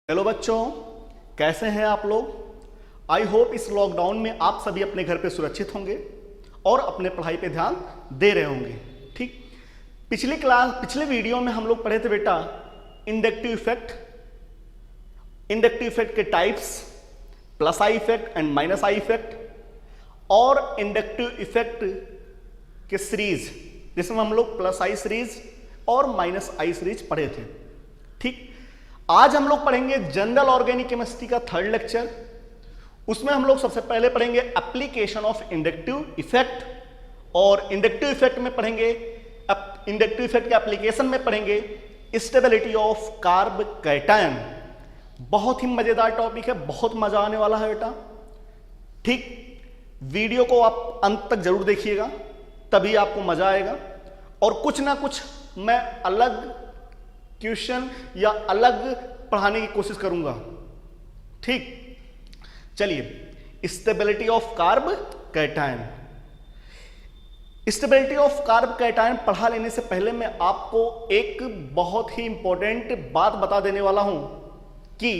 Hello बच्चों, कैसे हैं आप लोग। आई होप इस लॉकडाउन में आप सभी अपने घर पे सुरक्षित होंगे और अपने पढ़ाई पे ध्यान दे रहे होंगे। ठीक, पिछले वीडियो में हम लोग पढ़े थे बेटा इंडक्टिव इफेक्ट के types, plus I effect and minus I effect, और इंडक्टिव इफेक्ट के सीरीज जिसमें हम लोग प्लस आई सीरीज और माइनस आई सीरीज पढ़े थे। ठीक, आज हम लोग पढ़ेंगे जनरल ऑर्गेनिक केमिस्ट्री का थर्ड लेक्चर। उसमें हम लोग सबसे पहले पढ़ेंगे एप्लीकेशन ऑफ इंडक्टिव इफेक्ट, और इंडक्टिव इफेक्ट में पढ़ेंगे, इंडक्टिव इफेक्ट के एप्लीकेशन में पढ़ेंगे स्टेबिलिटी ऑफ कार्ब कैटायन। बहुत ही मजेदार टॉपिक है, बहुत मजा आने वाला है बेटा। ठीक, वीडियो को आप अंत तक जरूर देखिएगा, तभी आपको मजा आएगा। और कुछ ना कुछ मैं अलग क्वेश्चन या अलग पढ़ाने की कोशिश करूंगा। ठीक, चलिए stability of carb cation. Stability of carb cation पढ़ा लेने से पहले मैं आपको एक बहुत ही इंपॉर्टेंट बात बता देने वाला हूं कि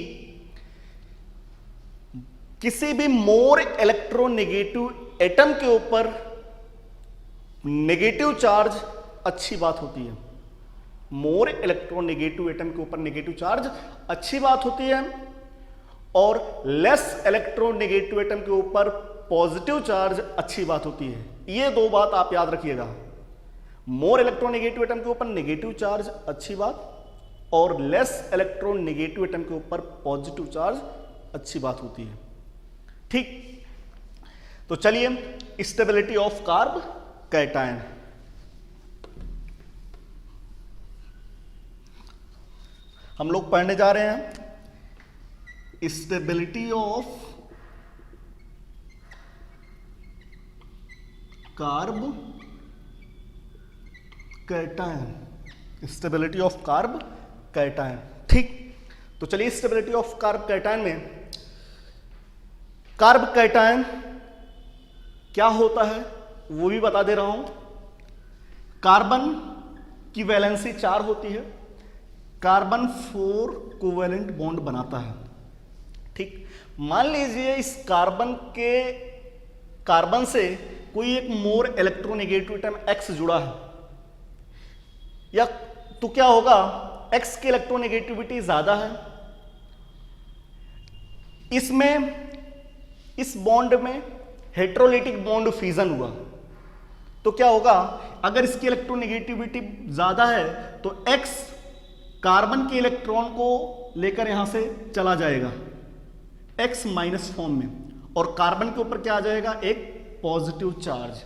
किसी भी मोर इलेक्ट्रोनेगेटिव एटम के ऊपर नेगेटिव चार्ज अच्छी बात होती है। मोर इलेक्ट्रोनेगेटिव एटम के ऊपर नेगेटिव चार्ज अच्छी बात होती है, और लेस इलेक्ट्रोनेगेटिव एटम के ऊपर पॉजिटिव चार्ज अच्छी बात होती है। ये दो बात आप याद रखिएगा। मोर इलेक्ट्रोनेगेटिव एटम के ऊपर नेगेटिव चार्ज अच्छी बात, और लेस इलेक्ट्रोनेगेटिव एटम के ऊपर पॉजिटिव चार्ज अच्छी बात होती है। ठीक, तो चलिए स्टेबिलिटी ऑफ कार्ब कैटायन। हम लोग पढ़ने जा रहे हैं stability of carb cation. Stability of carb cation. ठीक, तो चलिए स्टेबिलिटी ऑफ कार्ब कैटायन में कार्ब कैटायन क्या होता है वो भी बता दे रहा हूं। कार्बन की वैलेंसी 4 होती है, कार्बन 4 कोवेलेंट बॉन्ड बनाता है। ठीक, मान लीजिए इस कार्बन से कोई एक मोर इलेक्ट्रोनेगेटिव एटम X जुड़ा है, या तो क्या होगा, X की इलेक्ट्रोनेगेटिविटी ज्यादा है, इस बॉन्ड में हेटेरोलिटिक बॉन्ड फ्यूजन हुआ, तो क्या होगा, अगर इसकी इलेक्ट्रोनेगेटिविटी ज्यादा है तो X कार्बन के इलेक्ट्रॉन को लेकर यहां से चला जाएगा X माइनस फॉर्म में, और कार्बन के ऊपर क्या आ जाएगा, एक पॉजिटिव चार्ज।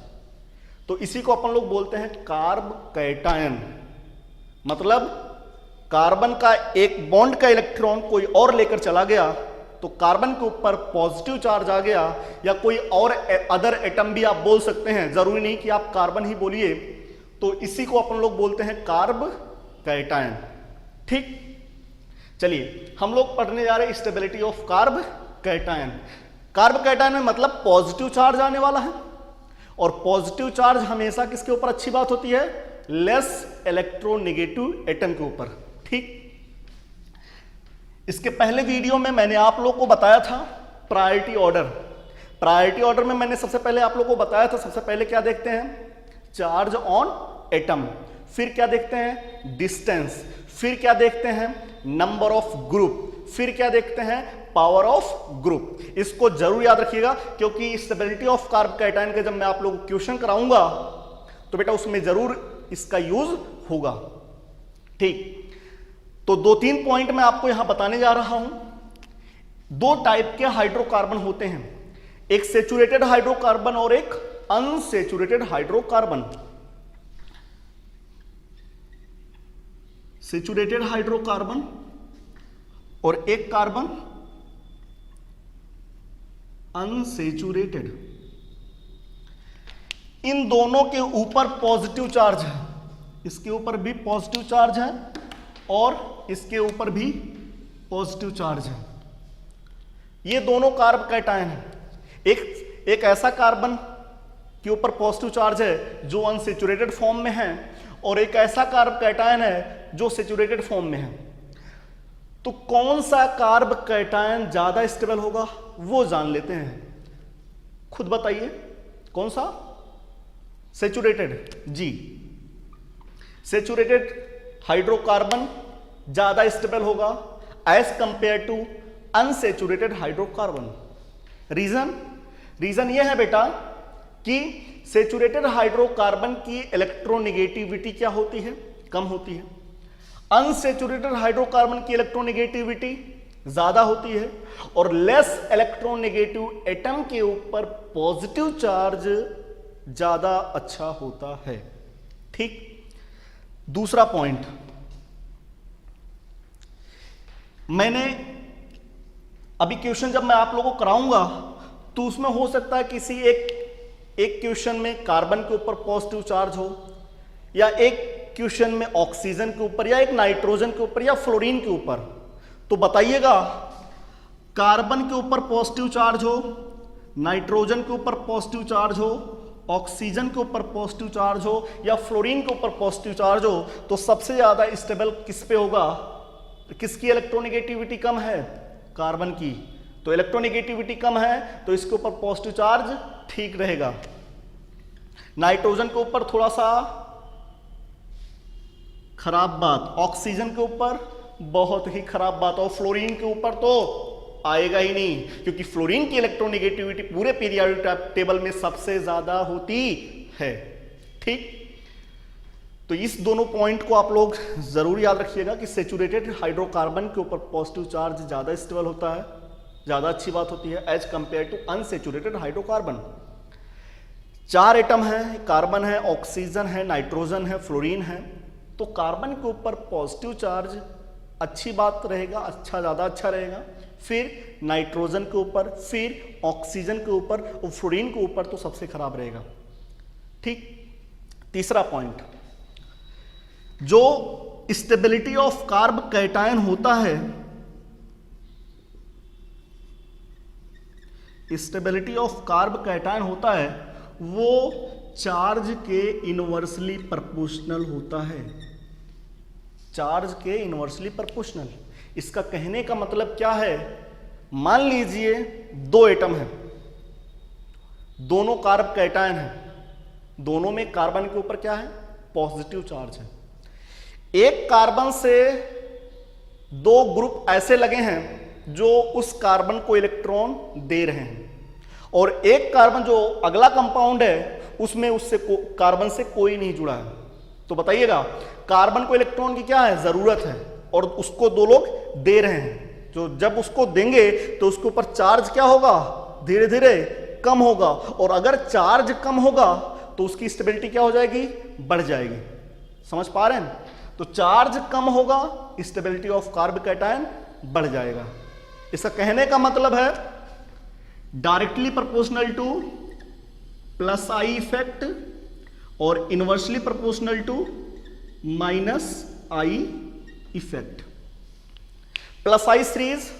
तो इसी को अपन लोग बोलते हैं कार्ब कैटायन। मतलब कार्बन का एक बॉन्ड का इलेक्ट्रॉन कोई और लेकर चला गया तो कार्बन के ऊपर पॉजिटिव चार्ज आ गया, या कोई और अदर एटम भी आप बोल सकते हैं, जरूरी नहीं कि आप कार्बन ही बोलिए। तो इसी को अपन लोग बोलते हैं कार्ब कैटायन। ठीक, चलिए हम लोग पढ़ने जा रहे हैं stability of carb cation. Carb cation में मतलब पॉजिटिव चार्ज आने वाला है, और पॉजिटिव चार्ज हमेशा किसके ऊपर अच्छी बात होती है, लेस इलेक्ट्रोनेगेटिव एटम के ऊपर। ठीक, इसके पहले वीडियो में मैंने आप लोग को बताया था प्रायोरिटी ऑर्डर। प्रायोरिटी ऑर्डर में मैंने सबसे पहले आप लोग को बताया था, सबसे पहले क्या देखते हैं, चार्ज ऑन एटम, फिर क्या देखते हैं, डिस्टेंस, फिर क्या देखते हैं, नंबर ऑफ ग्रुप, फिर क्या देखते हैं, पावर ऑफ ग्रुप। इसको जरूर याद रखिएगा, क्योंकि स्टेबिलिटी ऑफ कार्ब कैटायन का जब मैं आप लोगों को क्वेश्चन कराऊंगा तो बेटा उसमें जरूर इसका यूज होगा। ठीक, तो 2-3 पॉइंट मैं आपको यहां बताने जा रहा हूं। 2 टाइप के हाइड्रोकार्बन होते हैं, एक सेचुरेटेड हाइड्रोकार्बन और एक अनसेचुरेटेड हाइड्रोकार्बन। सेचुरेटेड हाइड्रोकार्बन और एक कार्बन अनसेचुरेटेड। इन दोनों के ऊपर पॉजिटिव चार्ज है, इसके ऊपर भी पॉजिटिव चार्ज है और इसके ऊपर भी पॉजिटिव चार्ज है। ये दोनों कार्ब कैटायन है। एक ऐसा कार्बन के ऊपर पॉजिटिव चार्ज है जो अनसेचुरेटेड फॉर्म में है, और एक ऐसा कार्ब कैटायन है जो सेचुरेटेड फॉर्म में है। तो कौन सा कार्ब कैटायन ज्यादा स्टेबल होगा वो जान लेते हैं। खुद बताइए कौन सा? सेचुरेटेड। जी, सेचुरेटेड हाइड्रोकार्बन ज्यादा स्टेबल होगा as compare to unsaturated hydrocarbon. Reason यह है बेटा कि सेचुरेटेड हाइड्रोकार्बन की इलेक्ट्रोनेगेटिविटी क्या होती है? कम होती है। अनसेचुरेटेड हाइड्रोकार्बन की इलेक्ट्रोनेगेटिविटी ज्यादा होती है और लेस इलेक्ट्रोनेगेटिव एटम के ऊपर पॉजिटिव चार्ज ज्यादा अच्छा होता है। ठीक। दूसरा पॉइंट, मैंने अभी क्वेश्चन जब मैं आप लोगों को कराऊंगा तो उसमें हो सकता है किसी एक क्वेश्चन में कार्बन के ऊपर पॉजिटिव चार्ज हो, या एक क्वेश्चन में ऑक्सीजन के ऊपर, या एक नाइट्रोजन के ऊपर, या फ्लोरीन के ऊपर। तो बताइएगा, कार्बन के ऊपर पॉजिटिव चार्ज हो, नाइट्रोजन के ऊपर पॉजिटिव चार्ज हो, ऑक्सीजन के ऊपर पॉजिटिव चार्ज हो, या फ्लोरीन के ऊपर पॉजिटिव चार्ज हो, तो सबसे ज्यादा स्टेबल किस पे होगा? किसकी इलेक्ट्रोनेगेटिविटी कम है? कार्बन की। तो इलेक्ट्रोनेगेटिविटी कम है तो इसके ऊपर पॉजिटिव चार्ज ठीक रहेगा। नाइट्रोजन के ऊपर थोड़ा सा खराब बात, ऑक्सीजन के ऊपर बहुत ही खराब बात, और फ्लोरीन के ऊपर तो आएगा ही नहीं, क्योंकि फ्लोरीन की इलेक्ट्रोनेगेटिविटी पूरे पीरियोडिक टेबल में सबसे ज्यादा होती है। ठीक। तो इस दोनों पॉइंट को आप लोग जरूर याद रखिएगा कि सेचुरेटेड हाइड्रोकार्बन के ऊपर पॉजिटिव चार्ज ज्यादा स्टेबल होता है, ज्यादा अच्छी बात होती है as compare to unsaturated hydrocarbon. 4 atom है, कार्बन है, ऑक्सीजन है, नाइट्रोजन है, फ्लोरीन है। तो कार्बन के ऊपर पॉजिटिव चार्ज अच्छी बात रहेगा, ज्यादा अच्छा रहेगा, फिर नाइट्रोजन के ऊपर, फिर ऑक्सीजन के ऊपर, और फ्लोरीन के ऊपर तो सबसे खराब रहेगा। ठीक। तीसरा पॉइंट, जो स्टेबिलिटी ऑफ कार्ब कैटायन होता है, स्टेबिलिटी ऑफ कार्ब कैटायन होता है वो चार्ज के इनवर्सली प्रोपोर्शनल होता है। चार्ज के इनवर्सली प्रोपोर्शनल। इसका कहने का मतलब क्या है? मान लीजिए 2 एटम है, दोनों कार्ब कैटायन है, दोनों में कार्बन के ऊपर क्या है? पॉजिटिव चार्ज है। एक कार्बन से 2 ग्रुप ऐसे लगे हैं जो उस कार्बन को इलेक्ट्रॉन दे रहे हैं, और एक कार्बन जो अगला कंपाउंड है उसमें उससे कार्बन से कोई नहीं जुड़ा है। तो बताइएगा, कार्बन को इलेक्ट्रॉन की क्या है? जरूरत है, और उसको 2 लोग दे रहे हैं। जो जब उसको देंगे तो उसके ऊपर चार्ज क्या होगा? धीरे धीरे कम होगा, और अगर चार्ज कम होगा तो उसकी स्टेबिलिटी क्या हो जाएगी? बढ़ जाएगी। समझ पा रहे हैं? तो चार्ज कम होगा, स्टेबिलिटी ऑफ कार्ब कैटायन बढ़ जाएगा। इसका कहने का मतलब है directly proportional to plus I effect और inversely proportional to minus I effect. Plus I series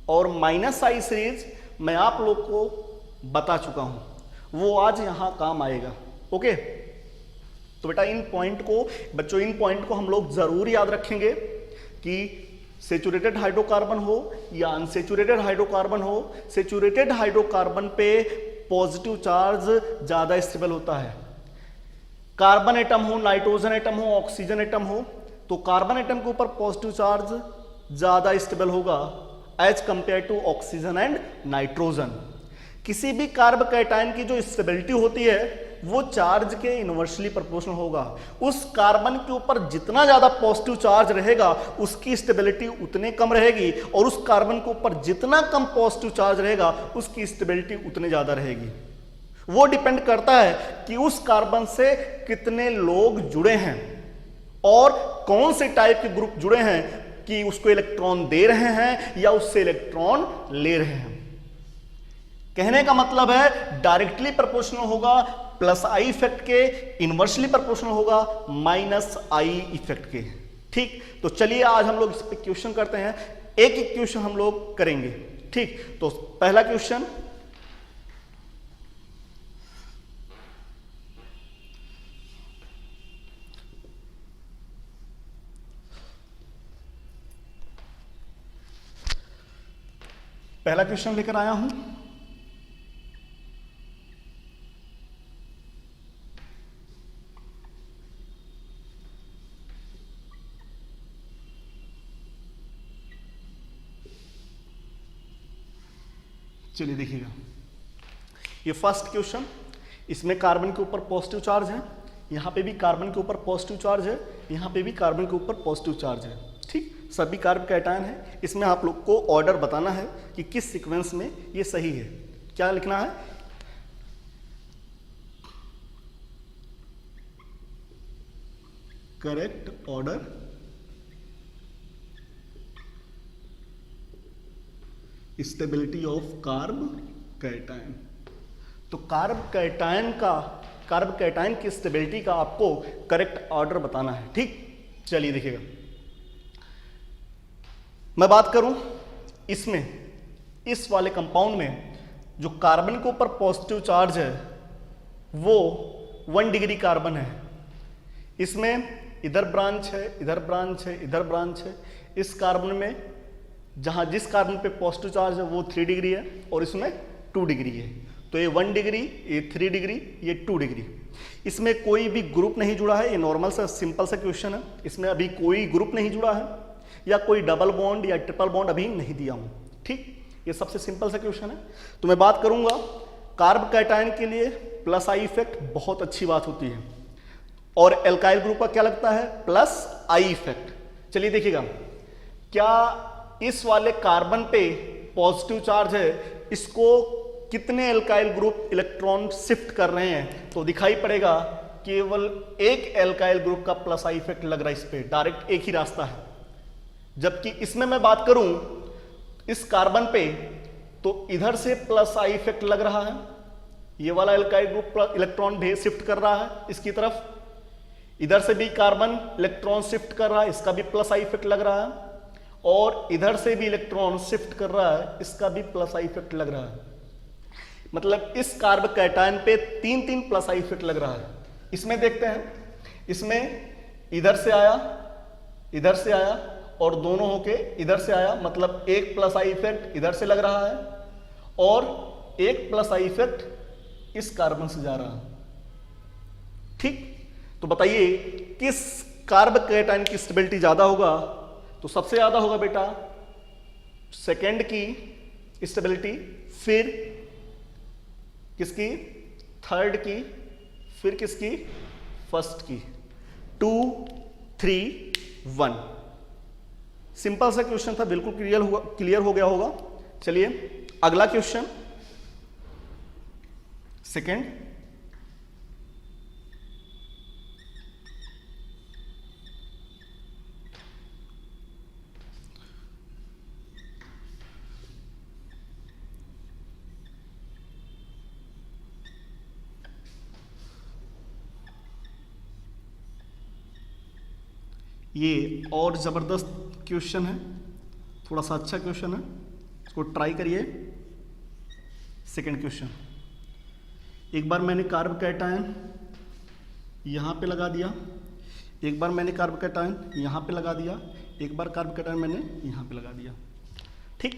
और माइनस आई सीरीज मैं आप लोग को बता चुका हूं, वो आज यहां काम आएगा। ओके, तो बेटा इन पॉइंट को, बच्चों इन पॉइंट को हम लोग जरूर याद रखेंगे कि सेचुरेटेड हाइड्रोकार्बन हो या अनसेचुरेटेड हाइड्रोकार्बन हो, सेचुरेटेड हाइड्रोकार्बन पे पॉजिटिव चार्ज ज्यादा स्टेबल होता है। कार्बन एटम हो, नाइट्रोजन एटम हो, ऑक्सीजन एटम हो, तो कार्बन एटम के ऊपर पॉजिटिव चार्ज ज्यादा स्टेबल होगा as compare to oxygen and nitrogen. किसी भी कार्ब कैटायन की जो स्टेबिलिटी होती है वो चार्ज के इनवर्सली प्रोपोर्शनल होगा। उस कार्बन के ऊपर जितना ज्यादा पॉजिटिव चार्ज रहेगा उसकी स्टेबिलिटी उतने कम रहेगी, और उस कार्बन के ऊपर जितना कम पॉजिटिव चार्ज रहेगा उसकी स्टेबिलिटी उतने ज्यादा रहेगी। वो डिपेंड करता है कि उस कार्बन से कितने लोग जुड़े हैं और कौन से टाइप के ग्रुप जुड़े हैं, कि उसको इलेक्ट्रॉन दे रहे हैं या उससे इलेक्ट्रॉन ले रहे हैं। कहने का मतलब है डायरेक्टली प्रोपोर्शनल होगा प्लस आई इफेक्ट के, इनवर्सली प्रोपोर्शनल होगा माइनस आई इफेक्ट के। ठीक, तो चलिए आज हम लोग इस पे क्वेश्चन करते हैं, एक एक क्वेश्चन हम लोग करेंगे। ठीक, तो पहला क्वेश्चन, पहला क्वेश्चन लेकर आया हूं। चलिए देखिएगा, ये फर्स्ट क्वेश्चन, इसमें कार्बन के ऊपर पॉजिटिव चार्ज है, यहाँ पे भी कार्बन के ऊपर पॉजिटिव चार्ज है, यहाँ पे भी कार्बन के ऊपर पॉजिटिव चार्ज है। ठीक, सभी कार्ब कैटायन है। इसमें आप लोग को ऑर्डर बताना है कि किस सीक्वेंस में ये सही है। क्या लिखना है? Correct order stability of carb cation. तो कार्ब कैटायन की स्टेबिलिटी का आपको करेक्ट ऑर्डर बताना है। ठीक, चलिए देखिएगा, मैं बात करूं इसमें, इस वाले कंपाउंड में जो कार्बन के ऊपर पॉजिटिव चार्ज है वो 1 डिग्री कार्बन है। इसमें इधर ब्रांच है, इधर ब्रांच है, इधर ब्रांच है। इस कार्बन में जहां जिस कार्बन पे पॉजिटिव चार्ज है वो 3 डिग्री है और इसमें 2 डिग्री है। तो ये 1 डिग्री, ये 3 डिग्री, ये 2 डिग्री। इसमें कोई भी ग्रुप नहीं जुड़ा है। ये नॉर्मल सा सिंपल सा क्वेश्चन है। इसमें अभी कोई ग्रुप नहीं जुड़ा है या कोई डबल बॉन्ड या ट्रिपल बॉन्ड अभी नहीं दिया हूं। ठीक, ये सबसे सिंपल सा क्वेश्चन है। तो मैं बात करूंगा कार्ब कैटायन के लिए प्लस आई इफेक्ट बहुत अच्छी बात होती है, और एल्काइल ग्रुप का क्या लगता है? Plus I effect. चलिए देखिएगा, क्या इस वाले कार्बन पे पॉजिटिव चार्ज है, इसको कितने एल्काइल ग्रुप इलेक्ट्रॉन शिफ्ट कर रहे हैं? तो दिखाई पड़ेगा केवल एक एल्काइल ग्रुप का प्लस आई इफेक्ट लग रहा है इस पे, डायरेक्ट एक ही रास्ता है। जबकि इसमें मैं बात करूं इस कार्बन पे, तो इधर से प्लस आई इफेक्ट लग रहा है, ये वाला एल्काइल ग्रुप इलेक्ट्रॉन शिफ्ट कर रहा है इसकी तरफ, इधर से भी कार्बन इलेक्ट्रॉन शिफ्ट कर रहा है, इसका भी प्लस आई इफेक्ट लग रहा है, और इधर से भी इलेक्ट्रॉन शिफ्ट कर रहा है, इसका भी प्लस आई इफेक्ट लग रहा है। मतलब इस कार्ब कैटायन पे 3 प्लस आई इफेक्ट लग रहा है। इसमें देखते हैं, इसमें इधर से आया, इधर से आया और दोनों होके इधर से आया, मतलब एक प्लस आई इफेक्ट इधर से लग रहा है और एक प्लस आई इफेक्ट इस कार्बन से जा रहा है। ठीक, तो बताइए किस कार्ब कैटायन की स्टेबिलिटी ज्यादा होगा? तो सबसे ज्यादा होगा बेटा सेकेंड की स्टेबिलिटी, फिर किसकी? थर्ड की, फिर किसकी? फर्स्ट की। 2, 3, 1। सिंपल सा क्वेश्चन था, बिल्कुल क्लियर हो गया होगा। चलिए अगला क्वेश्चन, सेकेंड। ये और ज़बरदस्त क्वेश्चन है, थोड़ा सा अच्छा क्वेश्चन है, इसको ट्राई करिए। सेकंड क्वेश्चन, एक बार मैंने कार्ब कैटायन यहाँ पे लगा दिया, एक बार मैंने कार्ब कैटायन यहाँ पे लगा दिया, एक बार कार्ब कैटायन मैंने यहाँ पे लगा दिया। ठीक,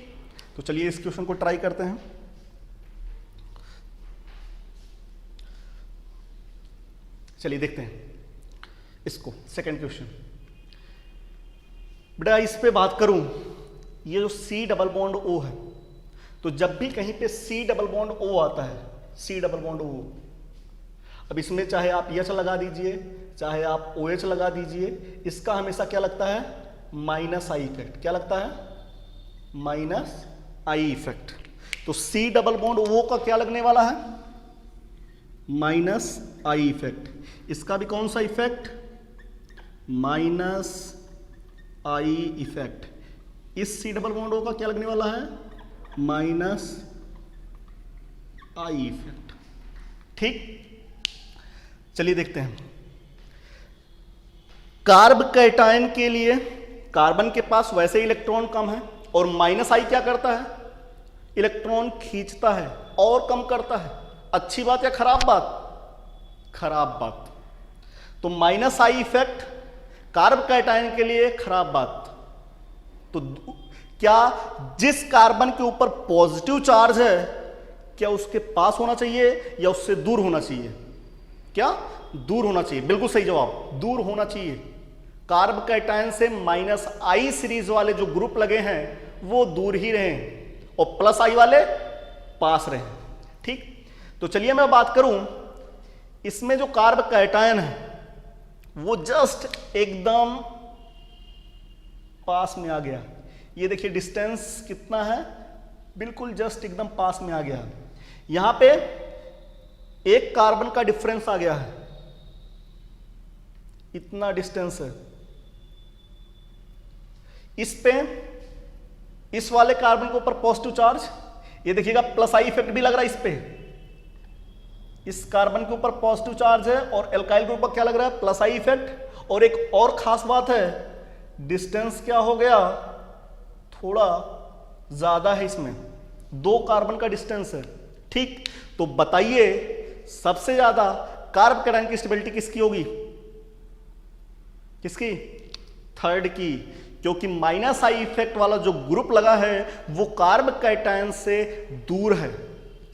तो चलिए इस क्वेश्चन को ट्राई करते हैं। चलिए देखते हैं इसको, सेकंड क्वेश्चन। बेटा इस पे बात करूं, ये जो C डबल बॉन्ड O है, तो जब भी कहीं पे C डबल बॉन्ड O आता है, C डबल बॉन्ड O, अब इसमें चाहे आप H लगा दीजिए, चाहे आप OH लगा दीजिए, इसका हमेशा क्या लगता है? Minus I effect. क्या लगता है? Minus I effect. तो C डबल बॉन्ड O का क्या लगने वाला है? Minus I effect. इसका भी कौन सा इफेक्ट? Minus I effect. इस C डबल बॉन्ड O का क्या लगने वाला है? Minus I effect. ठीक, चलिए देखते हैं। कार्ब कैटायन के लिए कार्बन के पास वैसे इलेक्ट्रॉन कम है, और माइनस आई क्या करता है? इलेक्ट्रॉन खींचता है और कम करता है। अच्छी बात या खराब बात? खराब बात। तो minus I effect carb cation के लिए खराब बात। तो क्या जिस कार्बन के ऊपर पॉजिटिव चार्ज है क्या उसके पास होना चाहिए या उससे दूर होना चाहिए? क्या दूर होना चाहिए? बिल्कुल सही जवाब, दूर होना चाहिए। कार्ब कैटायन से -I सीरीज वाले जो ग्रुप लगे हैं वो दूर ही रहें और +I वाले पास रहें। ठीक, तो चलिए मैं बात करूं, इसमें जो कार्ब कैटायन है वो जस्ट एकदम पास में आ गया। ये देखिए डिस्टेंस कितना है, बिल्कुल जस्ट एकदम पास में आ गया। यहां पे एक कार्बन का डिफरेंस आ गया है, इतना डिस्टेंस है। इस पे इस वाले कार्बन के ऊपर पॉजिटिव चार्ज, ये देखिएगा +I इफेक्ट भी लग रहा है इस पे। इस कार्बन के ऊपर पॉजिटिव चार्ज है और एल्काइल ग्रुप पर क्या लग रहा है? +I effect. और एक और खास बात है, डिस्टेंस क्या हो गया? थोड़ा ज्यादा है, इसमें 2 कार्बन का डिस्टेंस है। ठीक, तो बताइए सबसे ज्यादा कार्ब कैटायन की स्टेबिलिटी किसकी होगी? किसकी? थर्ड की, क्योंकि -I इफेक्ट वाला जो ग्रुप लगा है वो कार्ब कैटायन से दूर है,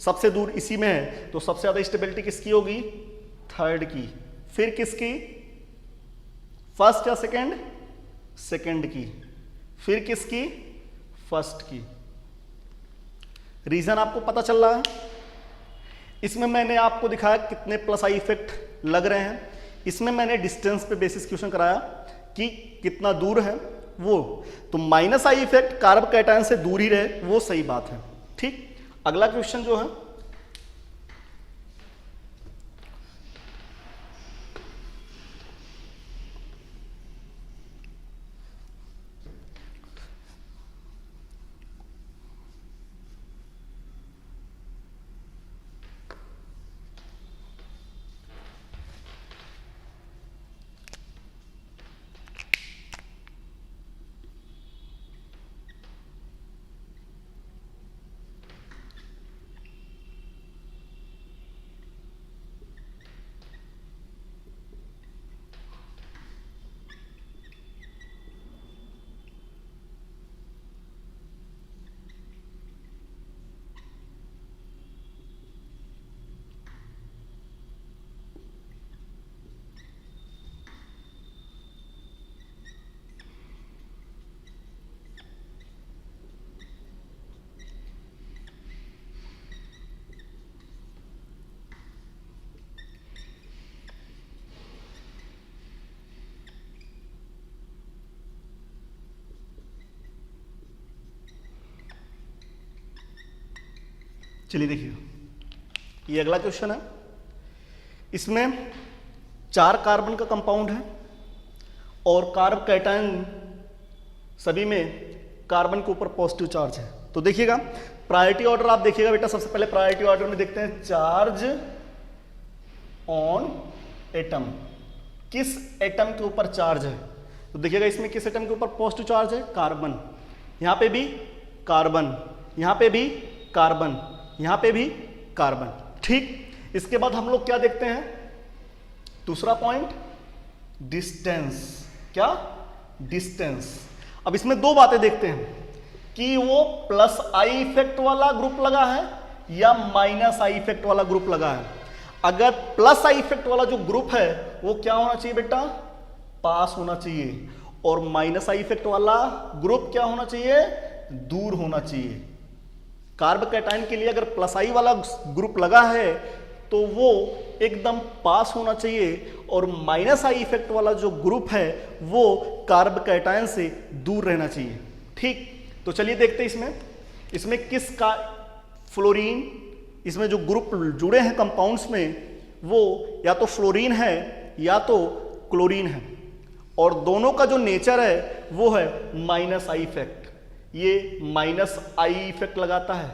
सबसे दूर इसी में है, तो सबसे ज्यादा स्टेबिलिटी किसकी होगी? थर्ड की। फिर किसकी? फर्स्ट या सेकंड? सेकंड की। फिर किसकी? फर्स्ट की। रीजन आपको पता चल रहा है? इसमें मैंने आपको दिखाया कितने +I इफेक्ट लग रहे हैं, इसमें मैंने डिस्टेंस पे बेसिस क्वेश्चन कराया कि कितना दूर है वो, तो -I इफेक्ट कार्ब कैटायन से दूर ही रहे, वो सही बात है। ठीक, अगला क्वेश्चन जो है, चलिए देखिए ये अगला क्वेश्चन है। इसमें 4 कार्बन का कंपाउंड है और कार्ब कैटायन सभी में कार्बन के ऊपर पॉजिटिव चार्ज है। तो देखिएगा प्रायोरिटी ऑर्डर आप देखिएगा बेटा, सबसे पहले प्रायोरिटी ऑर्डर में देखते हैं चार्ज ऑन एटम, किस एटम के ऊपर चार्ज है। तो देखिएगा इसमें किस एटम के ऊपर पॉजिटिव चार्ज है? कार्बन। यहां पे भी कार्बन, यहां पे भी कार्बन, यहां पे भी कार्बन। ठीक, इसके बाद हम लोग क्या देखते हैं? दूसरा पॉइंट डिस्टेंस। क्या? डिस्टेंस। अब इसमें 2 बातें देखते हैं कि वो +I इफेक्ट वाला ग्रुप लगा है या -I इफेक्ट वाला ग्रुप लगा है। अगर +I इफेक्ट वाला जो ग्रुप है वो क्या होना चाहिए बेटा? पास होना चाहिए, और -I इफेक्ट वाला ग्रुप क्या होना चाहिए? दूर होना चाहिए। कार्ब कैटायन के लिए अगर +I वाला ग्रुप लगा है तो वो एकदम पास होना चाहिए, और -I इफेक्ट वाला जो ग्रुप है वो कार्ब कैटायन से दूर रहना चाहिए। ठीक, तो चलिए देखते हैं इसमें किस का फ्लोरीन, इसमें जो ग्रुप जुड़े हैं कंपाउंड्स में वो या तो फ्लोरीन है या तो क्लोरीन है, और दोनों का जो नेचर है वो है -I इफेक्ट। ये -I इफेक्ट लगाता है,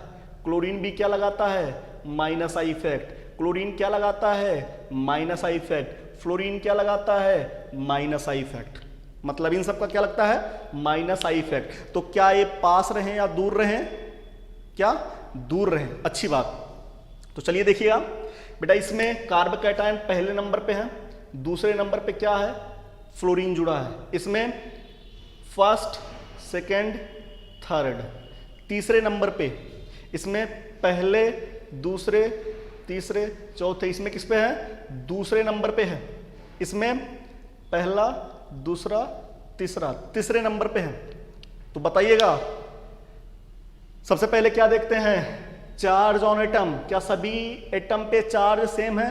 क्लोरीन भी क्या लगाता है? -I effect. क्लोरीन क्या लगाता है? -I effect. फ्लोरीन क्या लगाता है? -I effect. मतलब इन सब का क्या लगता है? -I effect. तो क्या ये पास रहें या दूर रहें? क्या? दूर रहें। अच्छी बात। तो चलिए देखिएगा बेटा, इसमें कार्ब कैटायन पहले नंबर पे है, दूसरे नंबर पे क्या है? फ्लोरीन जुड़ा है। इसमें फर्स्ट, सेकेंड, थर्ड। तीसरे नंबर पे इसमें पहले, दूसरे, तीसरे, चौथे, इसमें किस पे है? दूसरे नंबर पे है। इसमें पहला, दूसरा, तीसरा, तीसरे नंबर पे है। तो बताइएगा सबसे पहले क्या देखते हैं? Charge on atom. क्या सभी एटम पे चार्ज सेम है?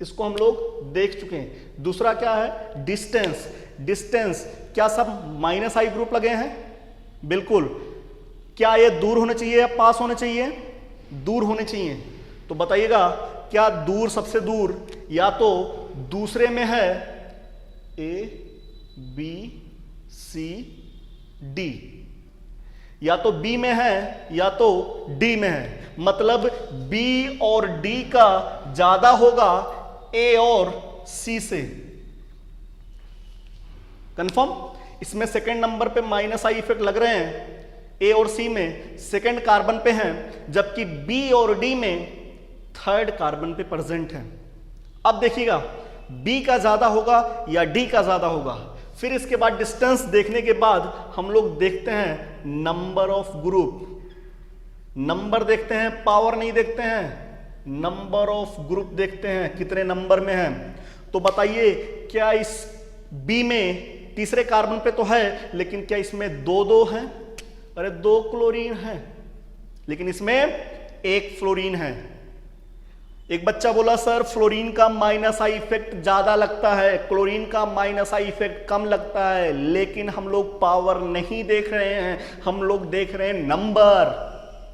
इसको हम लोग देख चुके हैं। दूसरा क्या है? डिस्टेंस। डिस्टेंस, क्या सब -i ग्रुप लगे हैं? बिल्कुल। क्या ये दूर होने चाहिए या पास होने चाहिए? दूर होने चाहिए। तो बताइएगा क्या दूर, सबसे दूर या तो दूसरे में है A, B, C, D, या तो B में है या तो D में है। मतलब B और D का ज्यादा होगा A और C से। कंफर्म? इसमें सेकंड नंबर पे -i इफेक्ट लग रहे हैं। A और C में सेकंड कार्बन पे हैं, जबकि B और D में थर्ड कार्बन पे प्रेजेंट है। अब देखिएगा B का ज्यादा होगा या D का ज्यादा होगा। फिर इसके बाद डिस्टेंस देखने के बाद हम लोग देखते हैं नंबर ऑफ ग्रुप। नंबर देखते हैं, पावर नहीं देखते हैं। नंबर ऑफ ग्रुप देखते हैं, कितने नंबर में है। तो बताइए क्या इस B में तीसरे कार्बन पे तो है, लेकिन क्या इसमें दो हैं? अरे 2 क्लोरीन है, लेकिन इसमें 1 फ्लोरीन है। एक बच्चा बोला सर फ्लोरीन का -i इफेक्ट ज्यादा लगता है, क्लोरीन का -i इफेक्ट कम लगता है। लेकिन हम लोग पावर नहीं देख रहे हैं, हम लोग देख रहे हैं नंबर।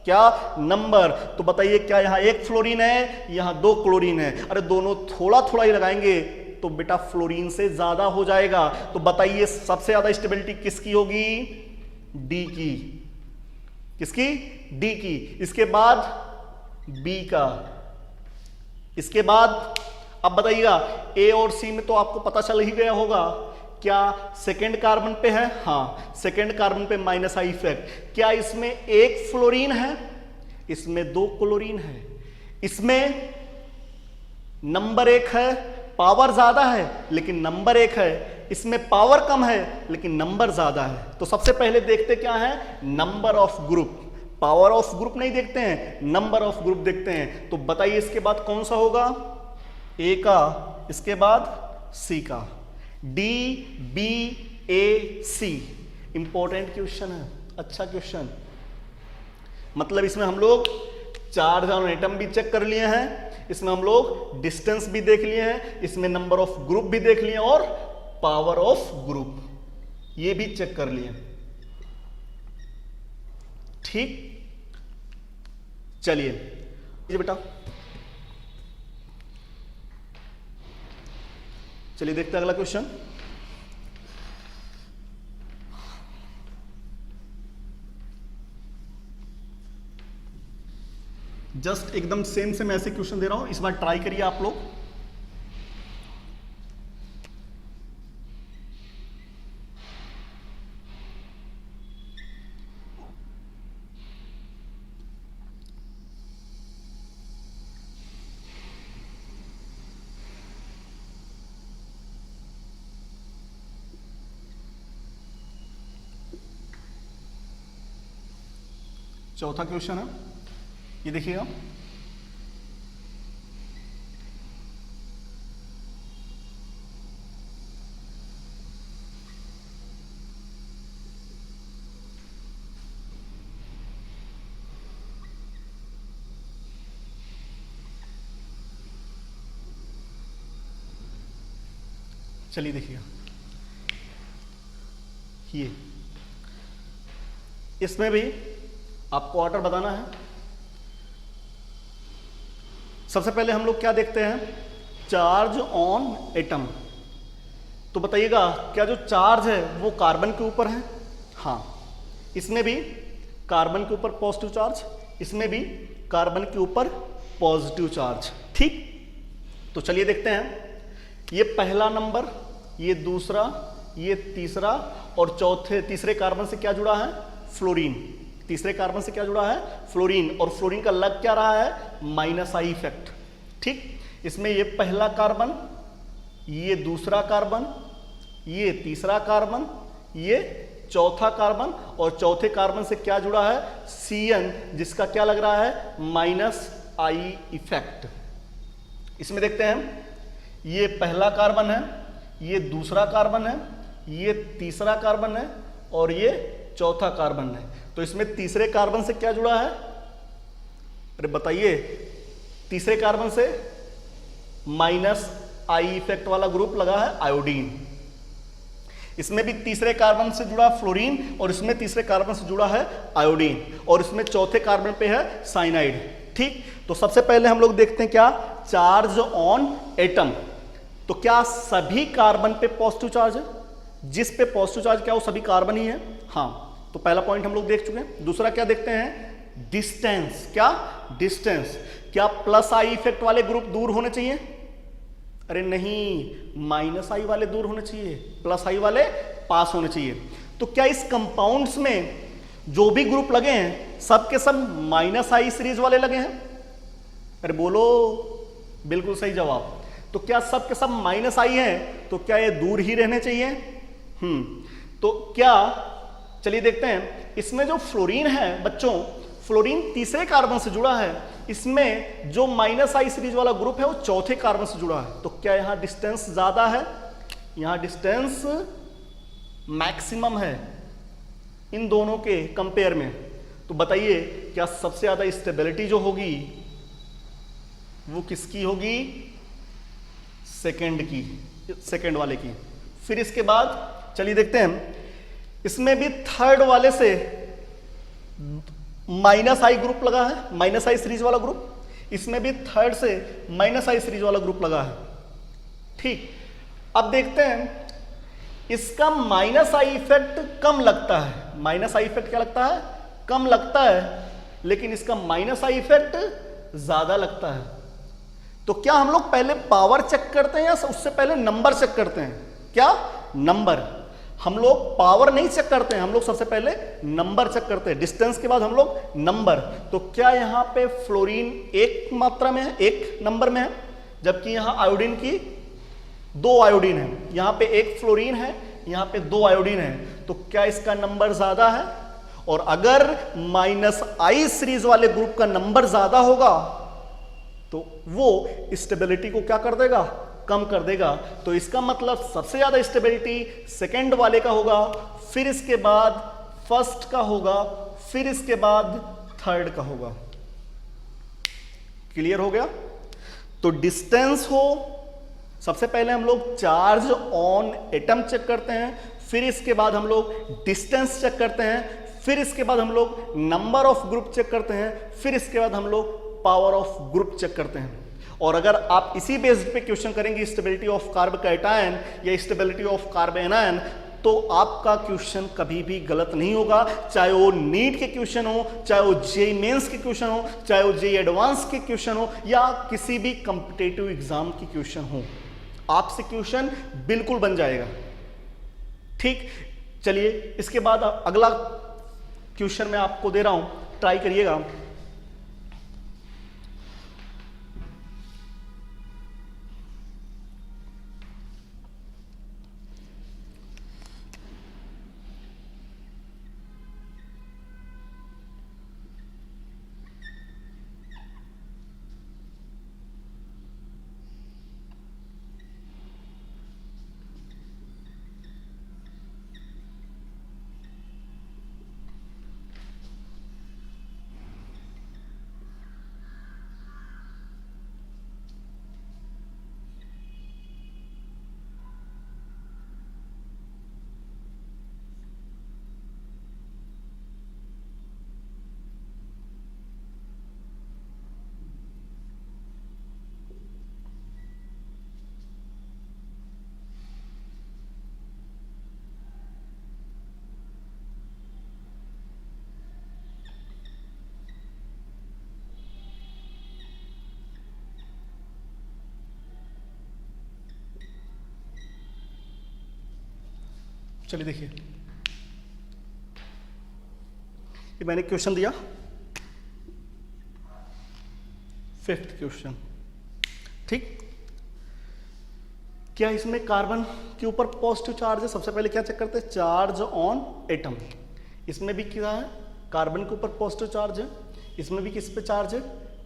क्या? नंबर। तो बताइए क्या यहां 1 फ्लोरीन है, यहां 2 क्लोरीन है? अरे दोनों थोड़ा थोड़ा ही लगाएंगे तो बेटा फ्लोरीन से ज्यादा हो जाएगा। तो बताइए सबसे ज्यादा स्टेबिलिटी किसकी होगी? डी की। किसकी? डी की। इसके बाद बी का। इसके बाद अब बताइएगा ए और सी में तो आपको पता चल ही गया होगा। क्या सेकेंड कार्बन पे है? हाँ, सेकेंड कार्बन पे -i इफेक्ट। क्या इसमें 1 फ्लोरीन है? इसमें 2 क्लोरीन है। इसमें नंबर 1 है, पावर ज्यादा है लेकिन नंबर 1 है। इसमें पावर कम है लेकिन नंबर ज्यादा है। तो सबसे पहले देखते क्या है? Number of group. Power of group नहीं देखते हैं, नंबर ऑफ ग्रुप देखते हैं। तो बताइए इसके बाद कौन सा होगा? ए का, इसके बाद सी का। डी बी ए सी। इंपॉर्टेंट क्वेश्चन है, अच्छा क्वेश्चन। मतलब इसमें हम लोग चार्ज ऑन एटम भी चेक कर लिए हैं, इसमें हम लोग डिस्टेंस भी देख लिए हैं, इसमें नंबर ऑफ ग्रुप भी देख लिए और पावर ऑफ ग्रुप ये भी चेक कर लिए। ठीक, चलिए ये बेटा, चलिए देखते हैं अगला क्वेश्चन। जस्ट एकदम सेम से मैं ऐसे क्वेश्चन दे रहा हूं, इस बार ट्राई करिए आप लोग। चौथा क्वेश्चन है, ये देखिएगा। चलिए देखिएगा, ये इसमें भी आपको ऑर्डर बताना है। सबसे पहले हम लोग क्या देखते हैं? Charge on atom. तो बताइएगा क्या जो चार्ज है वो कार्बन के ऊपर है? हाँ, इसमें भी कार्बन के ऊपर पॉजिटिव चार्ज, इसमें भी कार्बन के ऊपर पॉजिटिव चार्ज। ठीक, तो चलिए देखते हैं। ये पहला नंबर, ये दूसरा, ये तीसरा और तीसरे कार्बन से क्या जुड़ा है? फ्लोरीन। तीसरे कार्बन से क्या जुड़ा है? फ्लोरीन। और फ्लोरीन का लग क्या रहा है? -i effect. ठीक, इसमें ये पहला कार्बन, ये दूसरा कार्बन, ये तीसरा कार्बन, ये चौथा कार्बन, और चौथे कार्बन से क्या जुड़ा है, Cn, जिसका क्या लग रहा है, -I इफेक्ट। इसमें देखते हैं, ये पहला कार्बन है, ये दूसरा कार्बन है, ये तीसरा कार्बन है, और ये चौथा कार्बन है। तो इसमें तीसरे कार्बन से क्या जुड़ा है, अरे बताइए, तीसरे कार्बन से -I इफेक्ट वाला ग्रुप लगा है, आयोडीन। इसमें भी तीसरे कार्बन से जुड़ा फ्लोरीन, और इसमें तीसरे कार्बन से जुड़ा है आयोडीन, और इसमें चौथे कार्बन पे है साइनाइड। ठीक, तो सबसे पहले हम लोग देखते हैं क्या, चार्ज ऑन एटम। तो क्या सभी कार्बन पे पॉजिटिव चार्ज है, जिस पे पॉजिटिव चार्ज क्या वो सभी कार्बन ही है, हाँ। तो पहला पॉइंट हम लोग देख चुके हैं। दूसरा क्या देखते हैं, डिस्टेंस। क्या डिस्टेंस, क्या +I इफेक्ट वाले ग्रुप दूर होने चाहिए, अरे नहीं, -I वाले दूर होने चाहिए, +I वाले पास होने चाहिए। तो क्या इस कंपाउंड्स में जो भी ग्रुप लगे हैं सब के सब -I सीरीज वाले लगे हैं, अरे बोलो, बिल्कुल सही जवाब। तो क्या सब के सब -I हैं, तो क्या ये दूर ही रहने चाहिए, तो क्या, चलिए देखते हैं, इसमें जो फ्लोरीन है बच्चों, फ्लोरीन तीसरे कार्बन से जुड़ा है, इसमें जो -I सीरीज वाला ग्रुप है वो चौथे कार्बन से जुड़ा है। तो क्या यहां डिस्टेंस ज्यादा है, यहां डिस्टेंस मैक्सिमम है इन दोनों के कंपेयर में। तो बताइए, क्या सबसे ज्यादा स्टेबिलिटी जो होगी वो किसकी होगी, सेकंड की, सेकंड वाले की। फिर इसके बाद चलिए देखते हैं, इसमें भी थर्ड वाले से -I ग्रुप लगा है, -I सीरीज वाला ग्रुप, इसमें भी थर्ड से -I सीरीज वाला ग्रुप लगा है। ठीक, अब देखते हैं, इसका -I इफेक्ट कम लगता है, -I इफेक्ट क्या लगता है, कम लगता है, लेकिन इसका -I इफेक्ट ज्यादा लगता है। तो क्या हम लोग पहले पावर चेक करते हैं या उससे पहले नंबर चेक करते हैं, क्या नंबर, हम लोग पावर नहीं चेक करते हैं, हम लोग सबसे पहले नंबर चेक करते हैं, डिस्टेंस के बाद हम लोग नंबर। तो क्या यहां पे फ्लोरीन एक मात्रा में है, एक नंबर में है, जबकि यहां आयोडीन की 2 आयोडीन है, यहां पे एक फ्लोरीन है, यहां पे 2 आयोडीन है। तो क्या इसका नंबर ज्यादा है, और अगर -I सीरीज वाले ग्रुप का नंबर ज्यादा होगा तो वो स्टेबिलिटी को क्या कर देगा, कम कर देगा। तो इसका मतलब सबसे ज्यादा स्टेबिलिटी सेकंड वाले का होगा, फिर इसके बाद फर्स्ट का होगा, फिर इसके बाद थर्ड का होगा। क्लियर हो गया। तो डिस्टेंस हो, सबसे पहले हम लोग चार्ज ऑन एटम चेक करते हैं, फिर इसके बाद हम लोग डिस्टेंस चेक करते हैं, फिर इसके बाद हम लोग नंबर ऑफ ग्रुप चेक करते हैं, फिर इसके बाद हम लोग पावर ऑफ ग्रुप चेक करते हैं। और अगर आप इसी बेस्ड पे क्वेश्चन करेंगे स्टेबिलिटी ऑफ कार्बोकैटायन या स्टेबिलिटी ऑफ कार्बोएनायन, तो आपका क्वेश्चन कभी भी गलत नहीं होगा, चाहे वो नीट के क्वेश्चन हो, चाहे वो जेईई मेंस के क्वेश्चन हो, चाहे वो जेईई एडवांस के क्वेश्चन हो, या किसी भी कॉम्पिटिटिव एग्जाम की क्वेश्चन हो, आपसे क्वेश्चन बिल्कुल बन जाएगा। ठीक, चलिए इसके बाद अगला क्वेश्चन मैं आपको दे रहा हूं, ट्राई करिएगा। चलिए देखिए, ये मैंने क्वेश्चन दिया, 5th क्वेश्चन। ठीक, क्या इसमें कार्बन के ऊपर पॉजिटिव चार्ज है? सबसे पहले क्या चेक करते हैं, चार्ज ऑन एटम। इसमें भी क्या है, कार्बन के ऊपर पॉजिटिव चार्ज है। इसमें भी किस पे चार्ज है,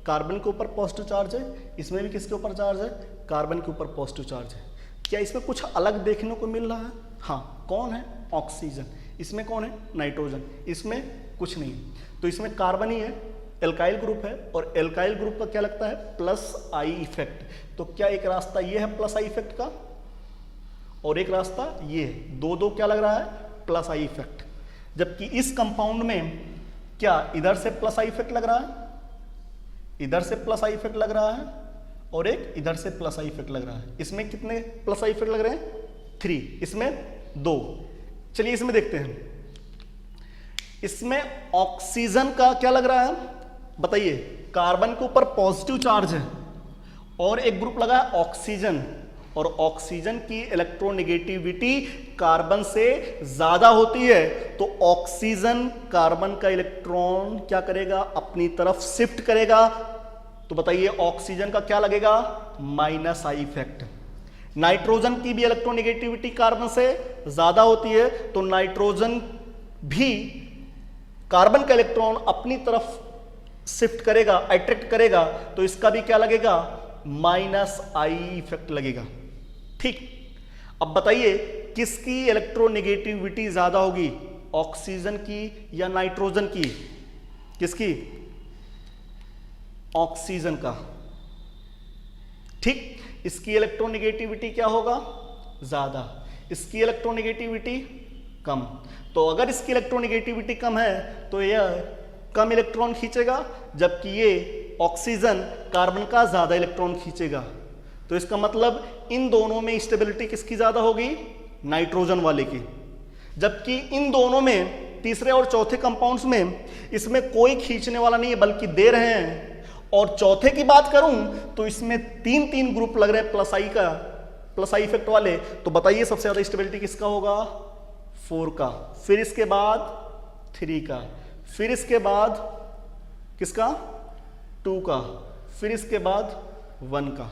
कार्बन के ऊपर पॉजिटिव चार्ज है। इसमें भी किसके ऊपर चार्ज है, कार्बन के ऊपर पॉजिटिव चार्ज है। क्या इसमें कुछ अलग देखने को मिल रहा है? हाँ, कौन है, ऑक्सीजन। इसमें कौन है, नाइट्रोजन। इसमें कुछ नहीं, तो इसमें कार्बन ही है, एल्काइल ग्रुप है, और एल्काइल ग्रुप का क्या लगता है, प्लस आई इफेक्ट। तो क्या एक रास्ता ये है प्लस आई इफेक्ट का, और एक रास्ता ये है, दो दो क्या लग रहा है, प्लस आई इफेक्ट। जबकि इस कंपाउंड में क्या इधर से प्लस आई इफेक्ट लग रहा है, इधर से प्लस आई इफेक्ट लग रहा है, और एक इधर से प्लस आई इफेक्ट लग रहा है। इसमें कितने प्लस आई इफेक्ट लग रहे हैं, 3, इसमें 2। चलिए इसमें देखते हैं, इसमें ऑक्सीजन का क्या लग रहा है, बताइए। कार्बन के ऊपर पॉजिटिव चार्ज है और एक ग्रुप लगा है ऑक्सीजन, और ऑक्सीजन की इलेक्ट्रोनेगेटिविटी कार्बन से ज्यादा होती है, तो ऑक्सीजन कार्बन का इलेक्ट्रॉन क्या करेगा, अपनी तरफ शिफ्ट करेगा। तो बताइए ऑक्सीजन का क्या लगेगा, माइनस आई इफेक्ट। नाइट्रोजन की भी इलेक्ट्रोनेगेटिविटी कार्बन से ज्यादा होती है, तो नाइट्रोजन भी कार्बन का इलेक्ट्रॉन अपनी तरफ शिफ्ट करेगा, अट्रैक्ट करेगा, तो इसका भी क्या लगेगा, माइनस आई इफेक्ट लगेगा। ठीक, अब बताइए किसकी इलेक्ट्रोनेगेटिविटी ज्यादा होगी, ऑक्सीजन की या नाइट्रोजन की, किसकी, ऑक्सीजन का। ठीक, इसकी इलेक्ट्रोनेगेटिविटी क्या होगा, ज्यादा, इसकी इलेक्ट्रोनेगेटिविटी कम। तो अगर इसकी इलेक्ट्रोनेगेटिविटी कम है तो यह कम इलेक्ट्रॉन खींचेगा, जबकि ये ऑक्सीजन कार्बन का ज्यादा इलेक्ट्रॉन खींचेगा। तो इसका मतलब इन दोनों में स्टेबिलिटी किसकी ज्यादा होगी, नाइट्रोजन वाले की। जबकि इन दोनों में, तीसरे और चौथे कंपाउंड्स में, इसमें कोई खींचने वाला नहीं है, बल्कि दे रहे हैं। और चौथे की बात करूं तो इसमें 3 ग्रुप लग रहे हैं प्लस आई का, प्लस आई इफेक्ट वाले। तो बताइए सबसे ज्यादा स्टेबिलिटी किसका होगा, 4 का, फिर इसके बाद 3 का, फिर इसके बाद किसका, 2 का, फिर इसके बाद 1 का।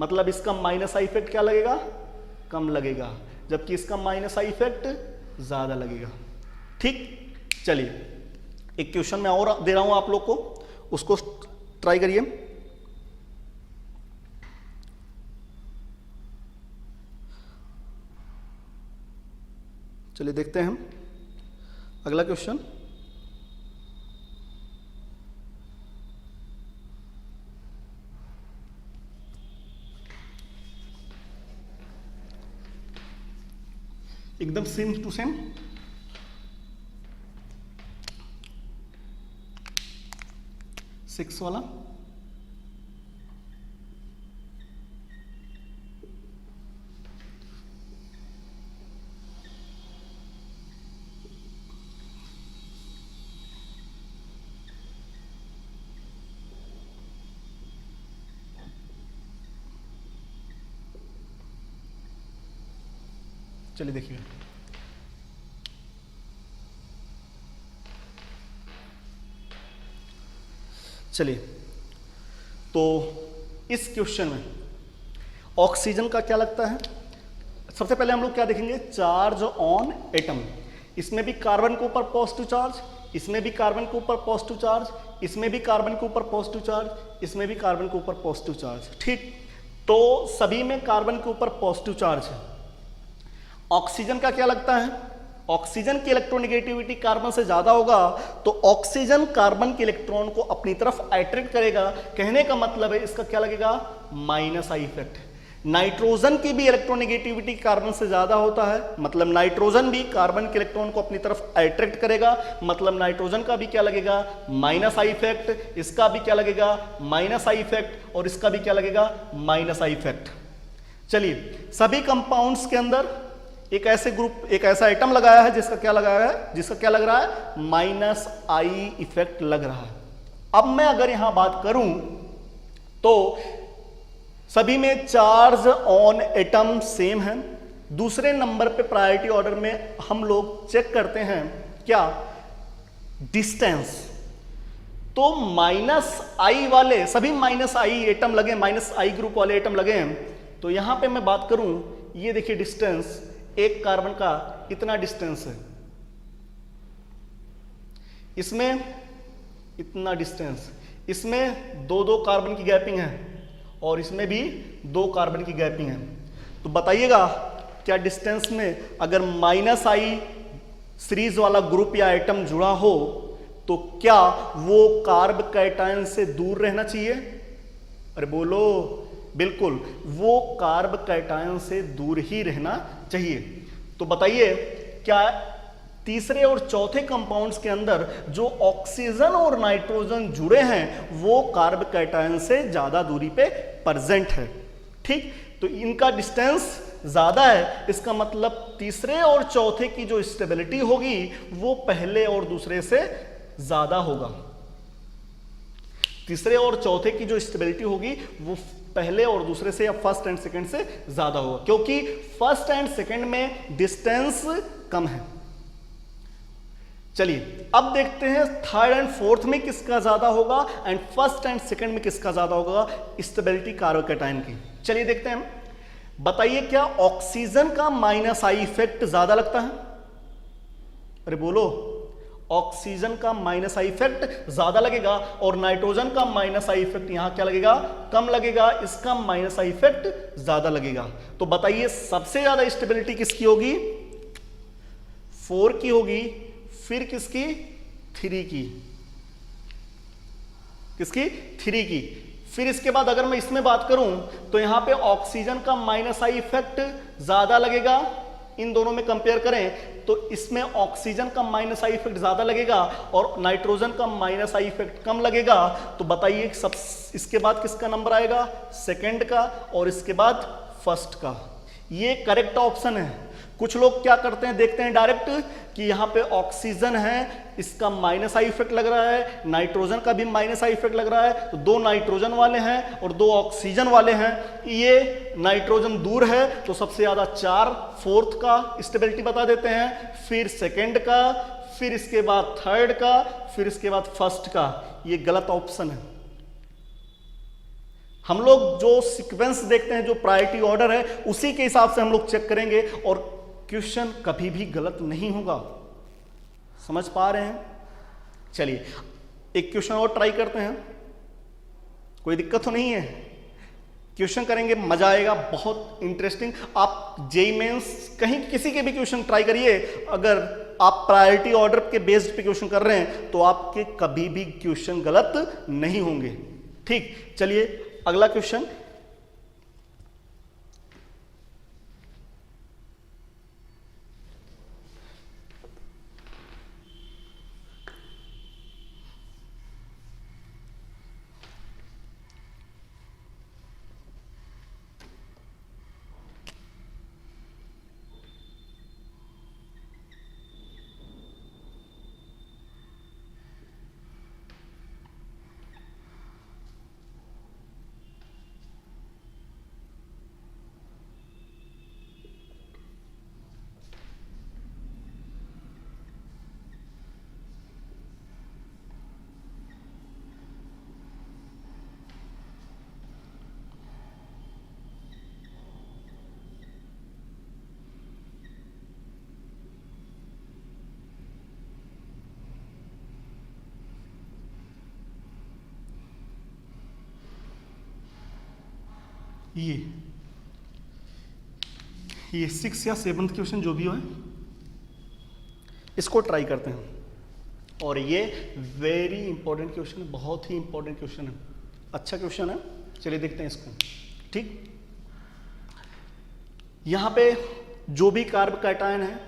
मतलब इसका माइनस आई इफेक्ट क्या लगेगा, कम लगेगा, जबकि इसका माइनस आई इफेक्ट ज्यादा लगेगा। ठीक, चलिए एक क्वेश्चन मैं और दे रहा हूं आप लोग को, उसको ट्राई करिए। चलिए देखते हैं हम अगला क्वेश्चन। एकदम सेम टू सेम, सिक्स वाला। चलिए देखिए, चलिए तो इस क्वेश्चन में ऑक्सीजन का क्या लगता है। सबसे पहले हम लोग क्या देखेंगे, चार्ज ऑन एटम। इसमें भी कार्बन के ऊपर पॉजिटिव चार्ज, इसमें भी कार्बन के ऊपर पॉजिटिव चार्ज, इसमें भी कार्बन के ऊपर पॉजिटिव चार्ज, इसमें भी कार्बन के ऊपर पॉजिटिव चार्ज। ठीक, तो सभी में कार्बन के ऊपर पॉजिटिव चार्ज है। ऑक्सीजन का क्या लगता है, ऑक्सीजन की इलेक्ट्रोनेगेटिविटी कार्बन से ज्यादा होगा, तो ऑक्सीजन कार्बन के इलेक्ट्रॉन को अपनी तरफ अट्रैक्ट करेगा। कहने का मतलब है इसका क्या लगेगा, माइनस आई इफेक्ट। नाइट्रोजन की भी इलेक्ट्रोनेगेटिविटी कार्बन से ज्यादा होता है, मतलब नाइट्रोजन भी कार्बन के इलेक्ट्रॉन को अपनी तरफ अट्रैक्ट करेगा, मतलब नाइट्रोजन का भी क्या लगेगा, माइनस आई इफेक्ट। इसका भी क्या लगेगा, माइनस आई इफेक्ट, और इसका भी क्या लगेगा, माइनस आई इफेक्ट। चलिए, सभी कंपाउंड्स के अंदर एक ऐसे ग्रुप, एक ऐसा आइटम लगाया है जिसका क्या लगाया है, जिसका क्या लग रहा है, माइनस आई इफेक्ट लग रहा है। अब मैं अगर यहां बात करूं तो सभी में चार्ज ऑन एटम सेम है। दूसरे नंबर पे प्रायोरिटी ऑर्डर में हम लोग चेक करते हैं क्या, डिस्टेंस। तो माइनस आई वाले, सभी माइनस आई एटम लगे, माइनस आई ग्रुप वाले एटम लगे हैं, तो यहां पे मैं बात करूं, ये देखिए डिस्टेंस, एक कार्बन का इतना डिस्टेंस है, इसमें इतना डिस्टेंस, इसमें दो दो कार्बन की गैपिंग है और इसमें भी दो कार्बन की गैपिंग है। तो बताइएगा क्या डिस्टेंस में अगर -I सीरीज वाला ग्रुप या एटम जुड़ा हो तो क्या वो कार्ब कैटायन से दूर रहना चाहिए? अरे बोलो, बिल्कुल, वो कार्ब कैटायन से दूर ही रहना चाहिए। तो बताइए क्या तीसरे और चौथे कंपाउंड्स के अंदर जो ऑक्सीजन और नाइट्रोजन जुड़े हैं वो कार्ब कैटायन से ज्यादा दूरी पे प्रेजेंट है। ठीक, तो इनका डिस्टेंस ज्यादा है, इसका मतलब तीसरे और चौथे की जो स्टेबिलिटी होगी वो पहले और दूसरे से ज्यादा होगा। तीसरे और चौथे की जो स्टेबिलिटी होगी वो पहले और दूसरे से या फर्स्ट एंड सेकंड से ज्यादा होगा, क्योंकि फर्स्ट एंड सेकंड में डिस्टेंस कम है। चलिए अब देखते हैं थर्ड एंड फोर्थ में किसका ज्यादा होगा एंड फर्स्ट एंड सेकंड में किसका ज्यादा होगा स्टेबिलिटी कार्ब कैटायन की। चलिए देखते हैं, बताइए क्या ऑक्सीजन का -I इफेक्ट ज्यादा लगता है? अरे बोलो, ऑक्सीजन का -I इफेक्ट ज्यादा लगेगा और नाइट्रोजन का -I इफेक्ट यहां क्या लगेगा? कम लगेगा, इसका -I इफेक्ट ज्यादा लगेगा। तो बताइए सबसे ज्यादा स्टेबिलिटी किसकी होगी? 4 की होगी, फिर किसकी? 3 की। किसकी? 3 की। फिर इसके बाद अगर मैं इसमें बात करूं तो यहां पे ऑक्सीजन का -I इफेक्ट ज्यादा लगेगा, इन दोनों में कंपेयर करें तो इसमें ऑक्सीजन का -I इफेक्ट ज्यादा लगेगा और नाइट्रोजन का -I इफेक्ट कम लगेगा। तो बताइए सब इसके बाद किसका नंबर आएगा? सेकंड का, और इसके बाद फर्स्ट का। ये करेक्ट ऑप्शन है। कुछ लोग क्या करते हैं, देखते हैं डायरेक्ट कि यहाँ पे ऑक्सीजन है, इसका -I इफेक्ट लग रहा है, नाइट्रोजन का भी -I इफेक्ट लग रहा है, तो 2 नाइट्रोजन वाले हैं और 2 ऑक्सीजन वाले हैं, ये नाइट्रोजन दूर है तो सबसे ज्यादा 4, फोर्थ का स्टेबिलिटी बता देते हैं, फिर सेकंड का, फिर इसके बाद थर्ड का, फिर इसके बाद फर्स्ट का। ये गलत ऑप्शन है। हम लोग जो सीक्वेंस देखते हैं, जो प्रायोरिटी ऑर्डर है, उसी के हिसाब से हम लोग चेक करेंगे और क्वेश्चन कभी भी गलत नहीं होगा। समझ पा रहे हैं? चलिए एक क्वेश्चन और ट्राई करते हैं, कोई दिक्कत तो नहीं है? क्वेश्चन करेंगे, मजा आएगा, बहुत इंटरेस्टिंग। आप जेईई मेंस कहीं किसी के भी क्वेश्चन ट्राई करिए, अगर आप प्रायोरिटी ऑर्डर के बेस्ड पे क्वेश्चन कर रहे हैं तो आपके कभी भी क्वेश्चन गलत नहीं होंगे। ठीक, चलिए अगला क्वेश्चन। ये 6 या 7th क्वेश्चन जो भी हो, इसको ट्राई करते हैं। और ये वेरी इंपॉर्टेंट क्वेश्चन है, बहुत ही इंपॉर्टेंट क्वेश्चन है, अच्छा क्वेश्चन है। चलिए देखते हैं इसको। ठीक, यहां पे जो भी कार्ब कैटायन है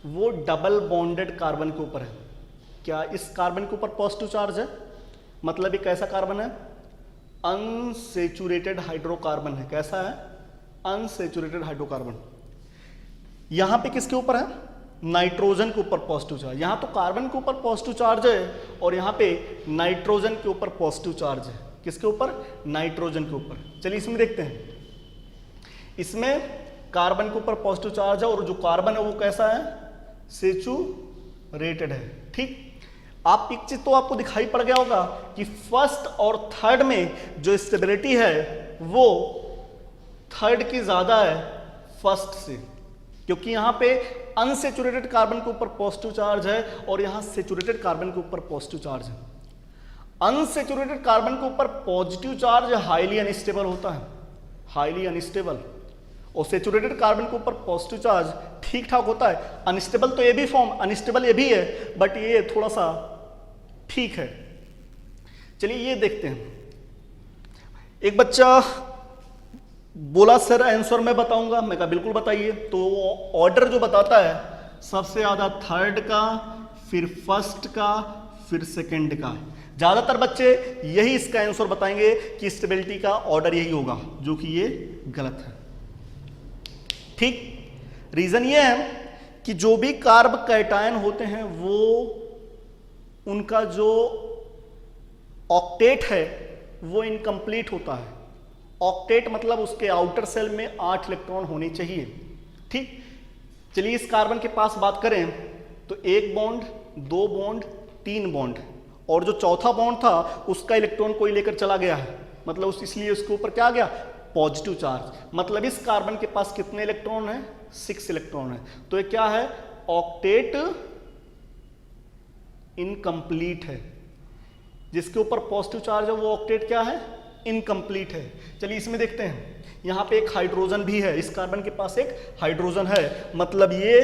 वो डबल बॉन्डेड कार्बन के ऊपर है। क्या इस कार्बन के ऊपर पॉजिटिव चार्ज है? मतलब ये कैसा कार्बन है? अनसेचुरेटेड हाइड्रोकार्बन है। कैसा है? Unsaturated hydrocarbon. यहां पे किसके ऊपर है? नाइट्रोजन के ऊपर पॉजिटिव चार्ज। यहां तो कार्बन के ऊपर पॉजिटिव चार्ज है और यहां पे नाइट्रोजन के ऊपर पॉजिटिव चार्ज है। किसके ऊपर? नाइट्रोजन के ऊपर। चलिए इसमें देखते हैं। इसमें कार्बन के ऊपर पॉजिटिव चार्ज है और जो कार्बन है वो कैसा है? सेचुरेटेड है। ठीक, आप एक चीज तो आपको दिखाई पड़ गया होगा कि फर्स्ट और थर्ड में जो स्टेबिलिटी है वो थर्ड की ज्यादा है फर्स्ट से, क्योंकि यहां पे अनसेचुरेटेड कार्बन के ऊपर पॉजिटिव चार्ज है और यहां सेचुरेटेड कार्बन के ऊपर पॉजिटिव चार्ज है। अनसेचुरेटेड कार्बन के ऊपर पॉजिटिव चार्ज हाईली अनस्टेबल होता है, हाईली अनस्टेबल, और सेचुरेटेड कार्बन के ऊपर पॉजिटिव चार्ज ठीक ठाक होता है। अनस्टेबल तो ये भी फॉर्म, अनस्टेबल ये भी है, बट ये थोड़ा सा ठीक है। चलिए ये देखते हैं। एक बच्चा बोला सर आंसर मैं बताऊंगा, मैं कहा बिल्कुल बताइए। तो ऑर्डर जो बताता है सबसे ज्यादा थर्ड का, फिर फर्स्ट का, फिर सेकंड का। ज्यादातर बच्चे यही इसका आंसर बताएंगे कि स्टेबिलिटी का ऑर्डर यही होगा, जो कि ये गलत है। ठीक, रीजन ये है कि जो भी कार्ब कैटायन होते हैं वो उनका जो ऑक्टेट है वो इनकम्प्लीट होता है। ऑक्टेट मतलब उसके आउटर सेल में 8 इलेक्ट्रॉन होने चाहिए। ठीक, चलिए इस कार्बन के पास बात करें तो 1 बॉन्ड, 2 बॉन्ड, 3 बॉन्ड, और जो चौथा बॉन्ड था उसका इलेक्ट्रॉन कोई लेकर चला गया है, मतलब इसलिए उसके ऊपर क्या आ गया, पॉजिटिव चार्ज। मतलब इस कार्बन के पास कितने इलेक्ट्रॉन है, 6 इलेक्ट्रॉन है। तो ये क्या है, ऑक्टेट इनकम्प्लीट है। जिसके ऊपर पॉजिटिव चार्ज है वो ऑक्टेट क्या है, इनकम्प्लीट है। चलिए इसमें देखते हैं, यहां पे एक हाइड्रोजन भी है, इस कार्बन के पास एक हाइड्रोजन है, मतलब ये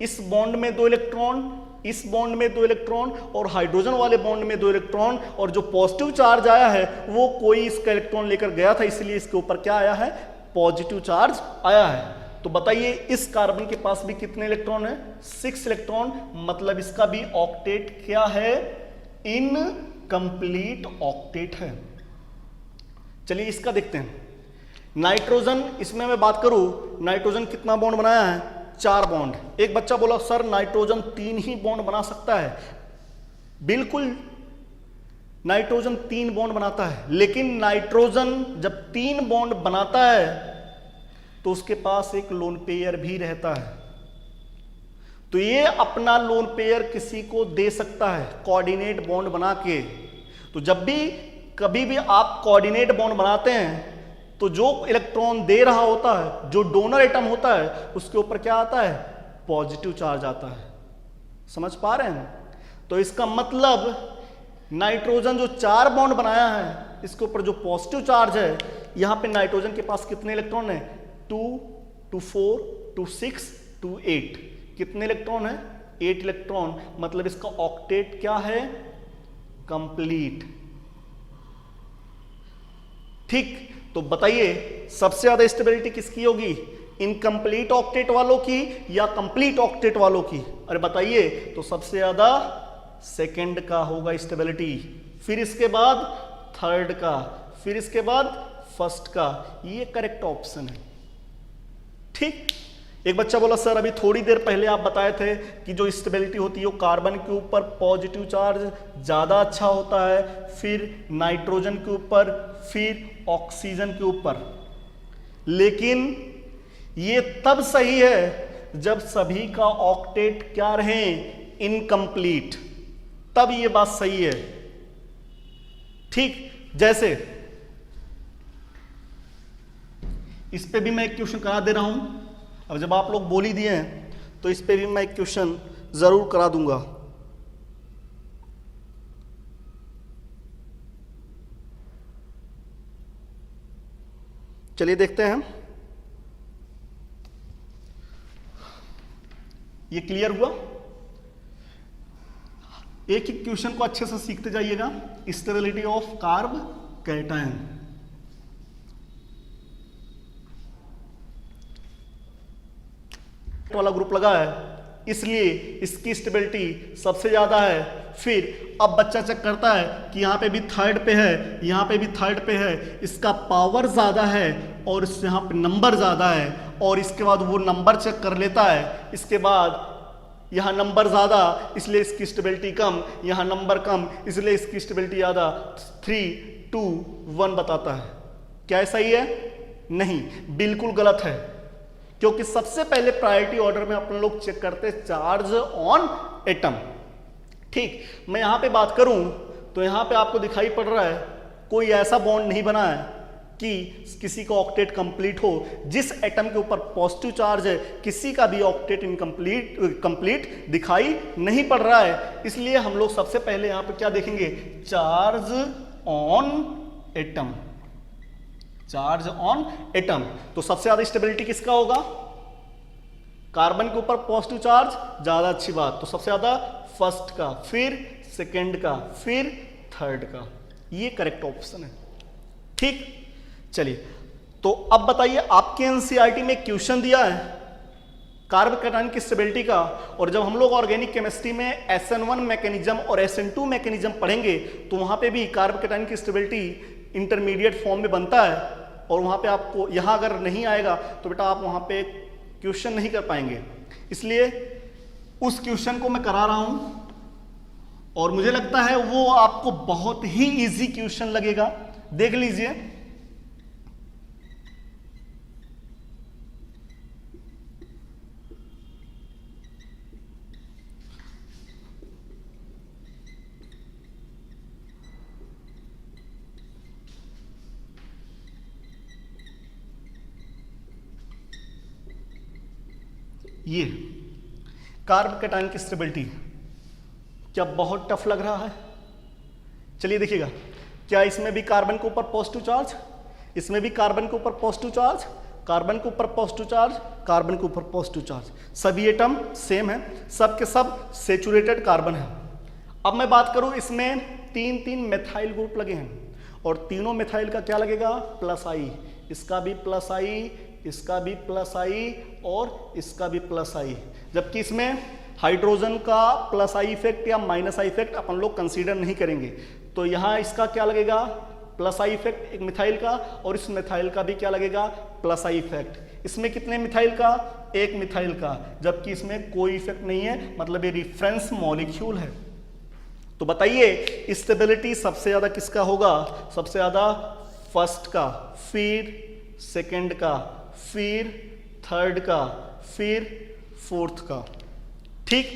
इस बॉन्ड में 2 इलेक्ट्रॉन, इस बॉन्ड में 2 इलेक्ट्रॉन, और हाइड्रोजन वाले बॉन्ड में 2 इलेक्ट्रॉन, और जो पॉजिटिव चार्ज आया है वो कोई इसका इलेक्ट्रॉन लेकर गया था, इसलिए इसके ऊपर क्या आया है, पॉजिटिव चार्ज आया है। तो बताइए इस कार्बन के पास भी कितने इलेक्ट्रॉन है, 6 इलेक्ट्रॉन, मतलब इसका भी ऑक्टेट क्या है, इनकम्प्लीट ऑक्टेट है। चलिए इसका देखते हैं। नाइट्रोजन, इसमें मैं बात करूं, नाइट्रोजन कितना बॉन्ड बनाया है, 4 बॉन्ड। एक बच्चा बोला सर नाइट्रोजन 3 ही बॉन्ड बना सकता है। बिल्कुल, नाइट्रोजन 3 बॉन्ड बनाता है, लेकिन नाइट्रोजन जब 3 बॉन्ड बनाता है तो उसके पास एक लोन पेयर भी रहता है। तो ये अपना लोन पेयर किसी को दे सकता है कोऑर्डिनेट बॉन्ड बना के। तो जब भी कभी भी आप कोऑर्डिनेट बॉन्ड बनाते हैं तो जो इलेक्ट्रॉन दे रहा होता है, जो डोनर एटम होता है, उसके ऊपर क्या आता है, पॉजिटिव चार्ज आता है। समझ पा रहे हैं? तो इसका मतलब नाइट्रोजन जो 4 बॉन्ड बनाया है, इसके ऊपर जो पॉजिटिव चार्ज है, यहां पे नाइट्रोजन के पास कितने इलेक्ट्रॉन है, 2, 2, 4, 2, 6, 2, 8। कितने इलेक्ट्रॉन है, 8 इलेक्ट्रॉन, मतलब इसका ऑक्टेट क्या है, कंप्लीट। ठीक, तो बताइए सबसे ज्यादा स्टेबिलिटी किसकी होगी, इनकम्प्लीट ऑक्टेट वालों की या कंप्लीट ऑक्टेट वालों की? अरे बताइए, तो सबसे ज्यादा सेकंड का होगा स्टेबिलिटी, फिर इसके बाद थर्ड का, फिर इसके बाद फर्स्ट का। ये करेक्ट ऑप्शन है। ठीक, एक बच्चा बोला सर अभी थोड़ी देर पहले आप बताए थे कि जो स्टेबिलिटी होती है वो कार्बन के ऊपर पॉजिटिव चार्ज ज्यादा अच्छा होता है, फिर नाइट्रोजन के ऊपर, फिर ऑक्सीजन के ऊपर। लेकिन ये तब सही है जब सभी का ऑक्टेट क्या रहे, इनकम्प्लीट, तब ये बात सही है। ठीक, जैसे इस पे भी मैं एक क्वेश्चन करा दे रहा हूं। अब जब आप लोग बोल ही दिए हैं तो इस पे भी मैं एक क्वेश्चन जरूर करा दूंगा। चलिए देखते हैं, ये क्लियर हुआ? एक ही क्वेश्चन को अच्छे से सीखते जाइएगा। Stability of carb cation. वाला ग्रुप लगा है इसलिए इसकी स्टेबिलिटी सबसे ज्यादा है। फिर अब बच्चा चेक करता है कि यहां पे भी थर्ड पे है, यहां पे भी थर्ड पे है, इसका पावर ज्यादा है और इससे यहां पे नंबर ज्यादा है, और इसके बाद वो नंबर चेक कर लेता है। इसके बाद यहां नंबर ज्यादा इसलिए इसकी स्टेबिलिटी कम, यहां नंबर कम इसलिए इसकी स्टेबिलिटी ज्यादा। 3, 2, 1 बताता है। क्या सही है? नहीं, बिल्कुल गलत है, क्योंकि सबसे पहले प्रायोरिटी ऑर्डर में अपन लोग चेक करते हैं चार्ज ऑन एटम। ठीक, मैं यहां पे बात करूं तो यहां पे आपको दिखाई पड़ रहा है कोई ऐसा बॉन्ड नहीं बना है कि किसी का ऑक्टेट कंप्लीट हो, जिस एटम के ऊपर पॉजिटिव चार्ज है किसी का भी ऑक्टेट कंप्लीट दिखाई नहीं पड़ रहा है। इसलिए हम लोग सबसे पहले यहां पर क्या देखेंगे, charge on atom, charge on atom. तो सबसे ज्यादा स्टेबिलिटी किसका होगा, कार्बन के ऊपर पॉजिटिव चार्ज, ज्यादा अच्छी बात, तो सबसे ज्यादा फर्स्ट का, फिर सेकंड का, फिर थर्ड का, ये करेक्ट ऑप्शन है। ठीक, चलिए तो अब बताइए, आपके एनसीईआरटी में क्वेश्चन दिया है कार्ब कैटायन की स्टेबिलिटी का, और जब हम लोग ऑर्गेनिक केमिस्ट्री में SN1 मैकेनिज्म और SN2 मैकेनिज्म पढ़ेंगे तो वहां पे भी कार्ब कैटायन की स्टेबिलिटी इंटरमीडिएट फॉर्म में बनता है, और वहां पे आपको, यहां अगर नहीं आएगा तो बेटा आप वहां पे क्वेश्चन नहीं कर पाएंगे। इसलिए उस क्वेश्चन को मैं करा रहा हूं, और मुझे लगता है वो आपको बहुत ही इजी क्वेश्चन लगेगा, देख लीजिए। ये कार्ब कैटायन की स्टेबिलिटी क्या बहुत टफ लग रहा है? चलिए देखिएगा, क्या इसमें भी कार्बन के ऊपर पॉजिटिव चार्ज, इसमें भी कार्बन के ऊपर पॉजिटिव चार्ज, कार्बन के ऊपर पॉजिटिव चार्ज, कार्बन के ऊपर पॉजिटिव चार्ज, सभी एटम सेम है, सब के सब सेचुरेटेड कार्बन है। अब मैं बात करूं, इसमें तीन मेथाइल ग्रुप लगे हैं, और तीनों मेथाइल का क्या लगेगा, प्लस आई, इसका भी प्लस आई, इसका भी प्लस आई, और इसका भी प्लस आई, जबकि इसमें हाइड्रोजन का प्लस आई इफेक्ट या माइनस आई इफेक्ट अपन लोग कंसीडर नहीं करेंगे। तो यहां इसका क्या लगेगा, प्लस आई इफेक्ट एक मिथाइल का, और इस मिथाइल का भी क्या लगेगा, प्लस आई इफेक्ट। इसमें कितने मिथाइल का, एक मिथाइल का, जबकि इसमें कोई इफेक्ट नहीं है, मतलब ये रिफरेंस मॉलिक्यूल है। तो बताइए स्टेबिलिटी सबसे ज्यादा किसका होगा, सबसे ज्यादा फर्स्ट का, फिर सेकंड का, फिर थर्ड का, फिर फोर्थ का। ठीक,